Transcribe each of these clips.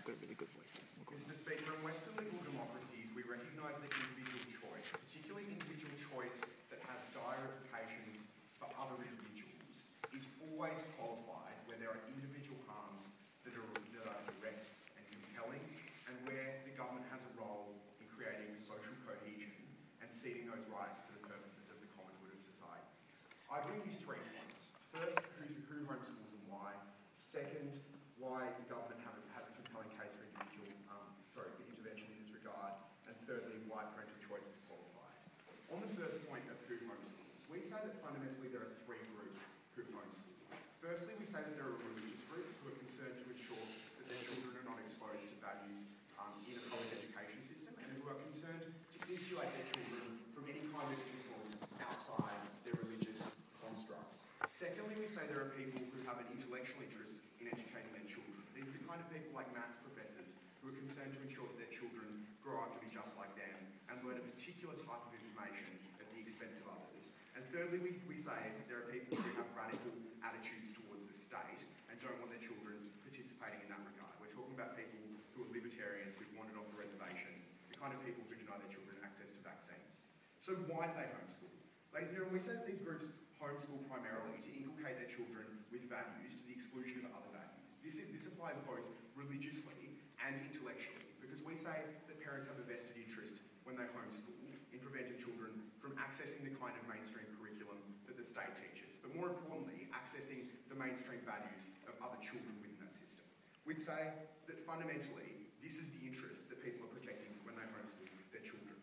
I've got a really good voice. Mr. Speaker, in Western liberal democracies, we recognise that individual choice, particularly individual choice that has dire implications for other individuals, is always qualified where there are individual harms that are direct and compelling, and where the government has a role in creating social cohesion and ceding those rights for the purposes of the common good of society. I bring you 3 points. First, who homeschools and why. Second, why the government has a compelling case for for intervention in this regard. And thirdly, why parental choice is qualified. On the first point of who homeschools, we say that fundamentally there are 3 groups who homeschool. Firstly, we say that there are religious groups who are concerned to ensure that their children are not exposed to values in a public education system, and who are concerned to insulate their children from any kind of influence outside their religious constructs. Secondly, we say there are people who have an intellectual interest in educating their children. These are the kind of people like maths professors who are concerned to ensure that their children grow up to be just like them and learn a particular type of information at the expense of others. And thirdly, we say that there are people who have radical attitudes towards the state and don't want their children participating in that regard. We're talking about people who are libertarians, who've wandered off the reservation, the kind of people who deny their children access to vaccines. So why do they homeschool? Ladies and gentlemen, we say that these groups homeschool primarily to inculcate their children with values to the exclusion of other values. This applies both religiously and intellectually, because we say that parents have a vested interest when they homeschool in preventing children from accessing the kind of mainstream curriculum that the state teaches, but more importantly, accessing the mainstream values of other children within that system. We'd say that fundamentally, this is the interest that people are protecting when they homeschool their children.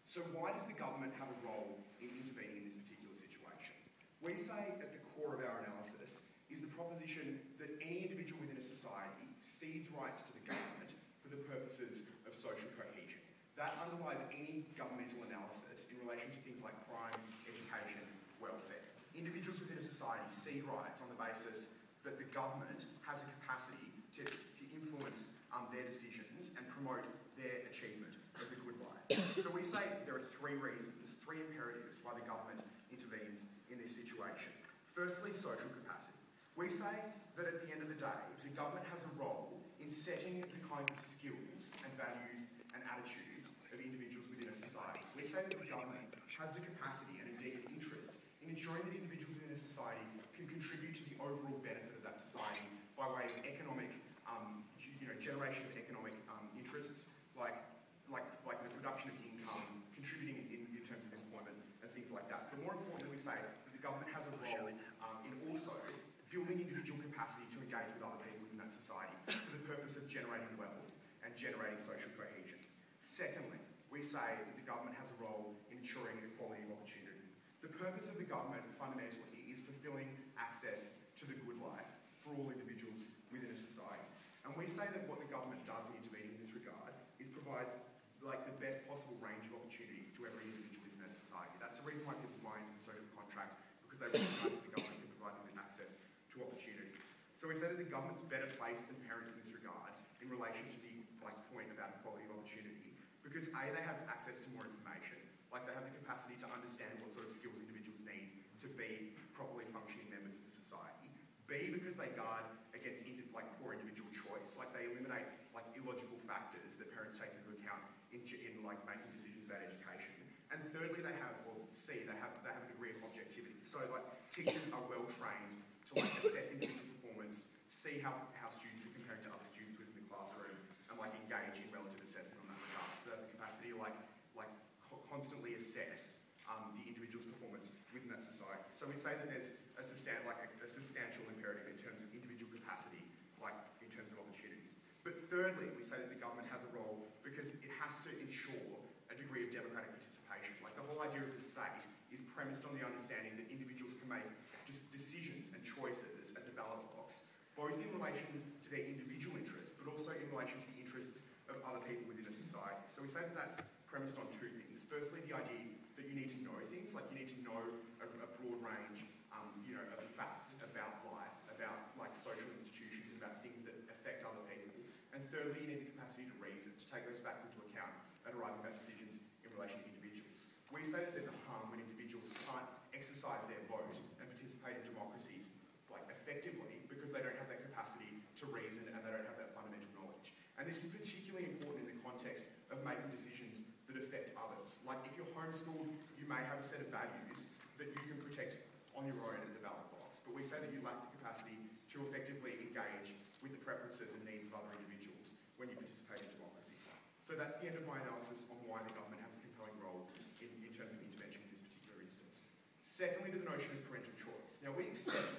So why does the government have a role in intervening in this particular situation? We say at the core of our analysis is the proposition that any individual within a society cedes rights to the government for the purposes of social cohesion. That underlies any governmental analysis in relation to things like crime, education, welfare. Individuals within a society cede rights on the basis that the government has a capacity to influence their decisions and promote their achievement of the good life. So we say there are 3 reasons, 3 imperatives why the government intervenes in this situation. Firstly, social capacity. We say that at the end of the day, the government has a role in setting the kinds of skills and values and attitudes of individuals within a society. We say that the government has the capacity and indeed an interest in ensuring that individuals within a society can contribute to the overall benefit of that society by way of economic, generation of economic interests, like the production of income, contributing in terms of employment and things like that. But more importantly, we say that the government has a role in also building individual capacity to engage with other people within that society for the purpose of generating wealth and generating social cohesion. Secondly, we say that the government has a role in ensuring equality of opportunity. The purpose of the government fundamentally is fulfilling access to the good life for all individuals within a society. And we say that what the government does in intervening in this regard is provides the best possible range of opportunities to every individual within that society. That's the reason why people buy into the social contract, because they recognise that the government can provide them with access to opportunities. So we say that the government's better placed than parents in this regard in relation to the point about equality of opportunity, because A, they have access to more information, they have the capacity to understand what sort of skills individuals need to be properly functioning members of the society. B, because they guard against poor individual choice, they eliminate illogical factors that parents take into account in making decisions about education. And thirdly, they have a degree of objectivity. So teachers are well trained to assess individual performance, see how students are comparing to other students within the classroom, and engage in relative assessment on that regard. So they have the capacity to constantly assess the individual's performance within that society. So we'd say that there's a substantial imperative in terms of individual capacity, in terms of opportunity. But thirdly, we say that the government has a role because it has to ensure a degree of democratic participation. The whole idea of the state is premised on the understanding that individuals can make just decisions and choices at the ballot box, both in relation to their individual interests, but also in relation to the interests of other people within a society. So we say that that's premised on 2 things. Firstly, the idea that you need to know things, you need to know a broad range of facts about life, about social institutions, about things that affect other people. And thirdly, you need the capacity to reason, to take those facts into account and arrive at decisions in relation to individuals. We say that there's a harm when individuals can't exercise their vote and participate in democracies effectively because they don't have that capacity to reason and they don't have that fundamental knowledge. you may have a set of values that you can protect on your own at the ballot box, but we say that you lack the capacity to effectively engage with the preferences and needs of other individuals when you participate in democracy. So that's the end of my analysis on why the government has a compelling role in terms of intervention in this particular instance. Secondly, to the notion of parental choice. Now, we accept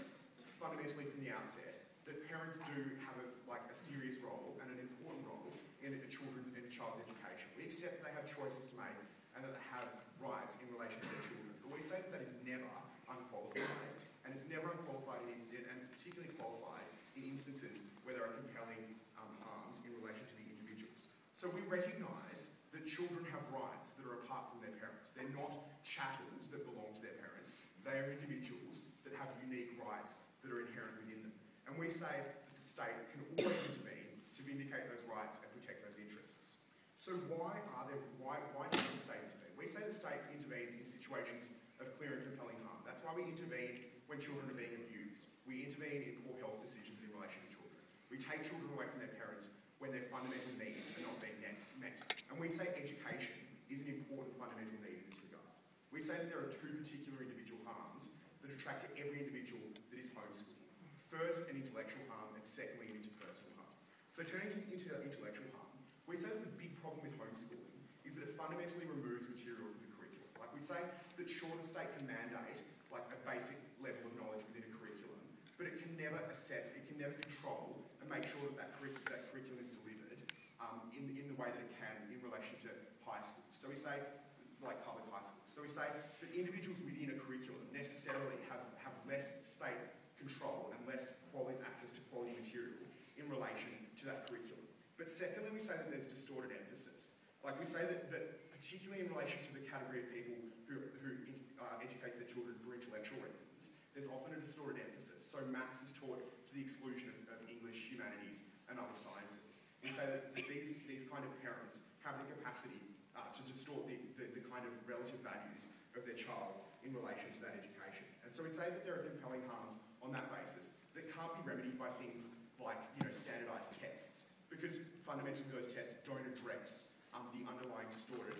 fundamentally from the outset that parents do have a serious role and an important role in a child's education. We accept that they have choices to make and that they have rights in relation to their children. But we say that that is never unqualified, and it's never unqualified and it's particularly qualified in instances where there are compelling harms in relation to the individuals. So we recognise that children have rights that are apart from their parents. They're not chattels that belong to their parents. They are individuals that have unique rights that are inherent within them. And we say that the state can always intervene to vindicate those rights and protect those interests. So why does the state intervene? We say the state intervenes in situations of clear and compelling harm. That's why we intervene when children are being abused. We intervene in poor health decisions in relation to children. We take children away from their parents when their fundamental needs are not being met. And we say education is an important fundamental need in this regard. We say that there are two particular individual harms that attract to every individual that is homeschooled. First, an intellectual harm, and secondly, an interpersonal harm. So turning to the intellectual harm, we say that the big problem with homeschooling is that it fundamentally removes material from the curriculum. Like we say that sure, the state can mandate a basic level of knowledge within a curriculum, but it can never control and make sure that curriculum is delivered in the way that it can in relation to high schools. So we say, like public high schools. So we say that individuals within a curriculum necessarily have less state control and less access to quality material in relation to that curriculum. But secondly, we say that there's distorted emphasis. Like we say that particularly in relation to the category of people who educates their children for intellectual reasons, there's often a distorted emphasis. So maths is taught to the exclusion of English, humanities, and other sciences. We say that these kind of parents have the capacity to distort the kind of relative values of their child in relation to that education. And so we say that there are compelling harms on that basis that can't be remedied by things like standardised tests, because fundamentally those tests don't address the underlying distorted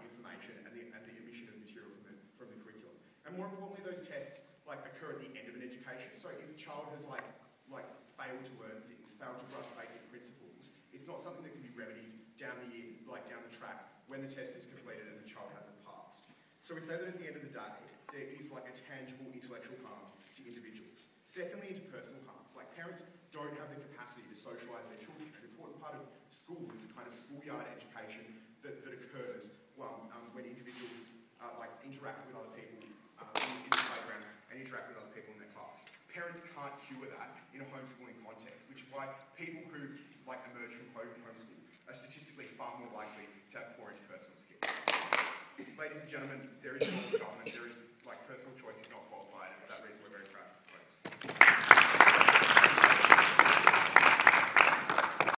information and the omission of material from the curriculum. And more importantly, those tests occur at the end of an education. So if a child has failed to learn things, failed to grasp basic principles, it's not something that can be remedied down the track when the test is completed and the child hasn't passed. So we say that at the end of the day, there is a tangible intellectual harm to individuals. Secondly, interpersonal harms. Parents don't have the capacity to socialise their children. An important part of school is the kind of schoolyard education that occurs when individuals interact with other people in the playground and interact with other people in their class. Parents can't cure that in a homeschooling context, which is why people who emerge from homeschool are statistically far more likely to have poor interpersonal skills. Ladies and gentlemen, there is a role of government. There is personal choice is not qualified.